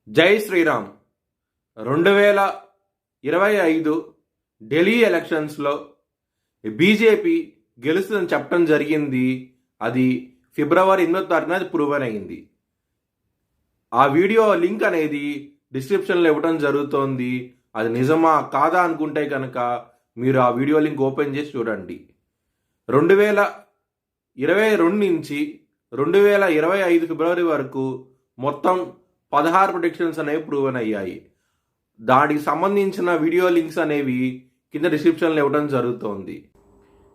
జై శ్రీరామ్. 2025 ఢిల్లీ ఎలక్షన్స్లో బీజేపీ గెలుస్తుందని చెప్పడం జరిగింది. అది ఫిబ్రవరి 8వ తారీఖున ప్రూవ్ అయింది. ఆ వీడియో లింక్ అనేది డిస్క్రిప్షన్లో ఇవ్వడం జరుగుతోంది. అది నిజమా కాదా అనుకుంటే కనుక మీరు ఆ వీడియో లింక్ ఓపెన్ చేసి చూడండి. 2022 నుంచి 2025 ఫిబ్రవరి వరకు మొత్తం 16 ప్రొడిక్షన్స్ అనేవి ప్రూవన్ అయ్యాయి. దానికి సంబంధించిన వీడియో లింక్స్ అనేవి కింద డిస్క్రిప్షన్లో ఇవ్వడం జరుగుతోంది.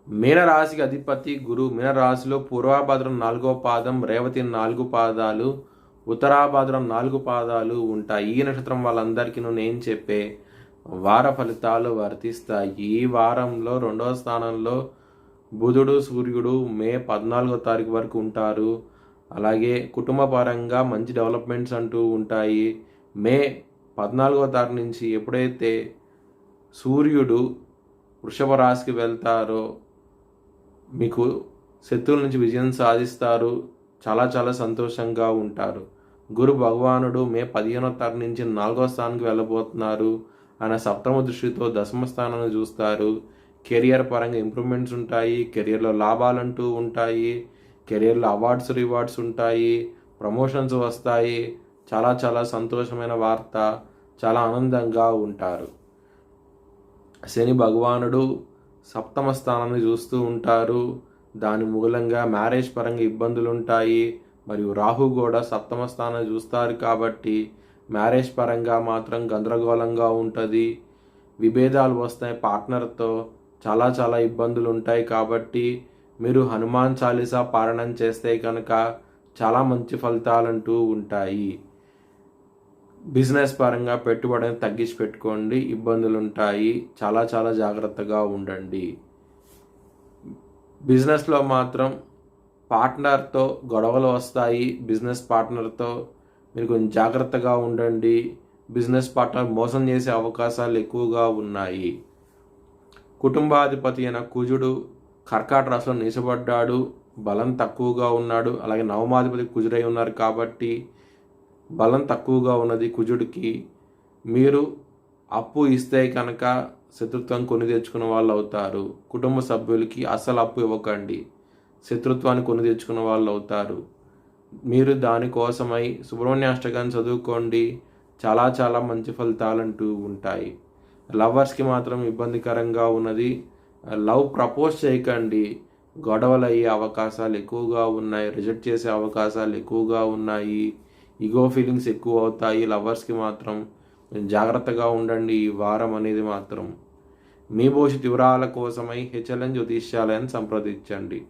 మీనరాశికి అధిపతి గురు. మీనరాశిలో పూర్వాభాద్రం 4వ పాదం, రేవతి 4 పాదాలు, ఉత్తరాభాద్రం 4 పాదాలు ఉంటాయి. ఈ నక్షత్రం వాళ్ళందరికీ నేను చెప్పే వార ఫలితాలు వర్తిస్తాయి. ఈ వారంలో 2వ స్థానంలో బుధుడు, సూర్యుడు మే 14వ తారీఖు వరకు ఉంటారు. అలాగే కుటుంబ పరంగా మంచి డెవలప్మెంట్స్ అంటూ ఉంటాయి. మే 14వ తారీఖు నుంచి ఎప్పుడైతే సూర్యుడు వృషభ రాశికి వెళ్తారో మీకు శత్రువుల నుంచి విజయం సాధిస్తారు. చాలా చాలా సంతోషంగా ఉంటారు. గురు భగవానుడు మే 15వ తారీఖు నుంచి 4వ స్థానానికి వెళ్ళబోతున్నారు. ఆయన సప్తమ దృష్టితో దశమ స్థానాన్ని చూస్తారు. కెరియర్ పరంగా ఇంప్రూవ్మెంట్స్ ఉంటాయి. కెరియర్లో లాభాలంటూ ఉంటాయి. కెరియర్లో అవార్డ్స్ రివార్డ్స్ ఉంటాయి. ప్రమోషన్స్ వస్తాయి. చాలా చాలా సంతోషమైన వార్త. చాలా ఆనందంగా ఉంటారు. శని భగవానుడు సప్తమ స్థానాన్ని చూస్తూ ఉంటారు. దాని మూలంగా మ్యారేజ్ పరంగా ఇబ్బందులు ఉంటాయి. మరియు రాహు కూడా సప్తమ స్థానాన్ని చూస్తారు కాబట్టి మ్యారేజ్ పరంగా మాత్రం గందరగోళంగా ఉంటుంది. విభేదాలు వస్తాయి. పార్ట్నర్తో చాలా చాలా ఇబ్బందులు ఉంటాయి. కాబట్టి మీరు హనుమాన్ చాలీసా పారాయణం చేస్తే కనుక చాలా మంచి ఫలితాలంటూ ఉంటాయి. బిజినెస్ పరంగా పెట్టుబడిని తగ్గించి పెట్టుకోండి. ఇబ్బందులు ఉంటాయి. చాలా చాలా జాగ్రత్తగా ఉండండి. బిజినెస్లో మాత్రం పార్ట్నర్తో గొడవలు వస్తాయి. బిజినెస్ పార్ట్నర్తో మీరు కొంచెం జాగ్రత్తగా ఉండండి. బిజినెస్ పార్ట్నర్ మోసం చేసే అవకాశాలు ఎక్కువగా ఉన్నాయి. కుటుంబాధిపతి అయిన కుజుడు కర్కాట రాశిలో నీచబడ్డాడు. బలం తక్కువగా ఉన్నాడు. అలాగే నవమాధిపతి కుజుడై ఉన్నారు కాబట్టి బలం తక్కువగా ఉన్నది కుజుడికి. మీరు అప్పు ఇస్తే కనుక శత్రుత్వం కొని తెచ్చుకున్న వాళ్ళు అవుతారు. కుటుంబ సభ్యులకి అస్సలు అప్పు ఇవ్వకండి. శత్రుత్వాన్ని కొని తెచ్చుకున్న వాళ్ళు అవుతారు. మీరు దానికోసమై సుబ్రహ్మణ్యాష్టకాన్ని చదువుకోండి. చాలా చాలా మంచి ఫలితాలంటూ ఉంటాయి. లవర్స్కి మాత్రం ఇబ్బందికరంగా ఉన్నది. లవ్ ప్రపోజ్ చేయకండి. గొడవలు అయ్యే అవకాశాలు ఎక్కువగా ఉన్నాయి. రిజెక్ట్ చేసే అవకాశాలు ఎక్కువగా ఉన్నాయి. ఈగో ఫీలింగ్స్ ఎక్కువ అవుతాయి. లవర్స్కి మాత్రం జాగ్రత్తగా ఉండండి. ఈ వారం అనేది మాత్రం మీ భవిష్యత్ వివరాల కోసమై హెచ్ఎల్ఎన్ జ్యోతిష్యాలయాన్ని సంప్రదించండి.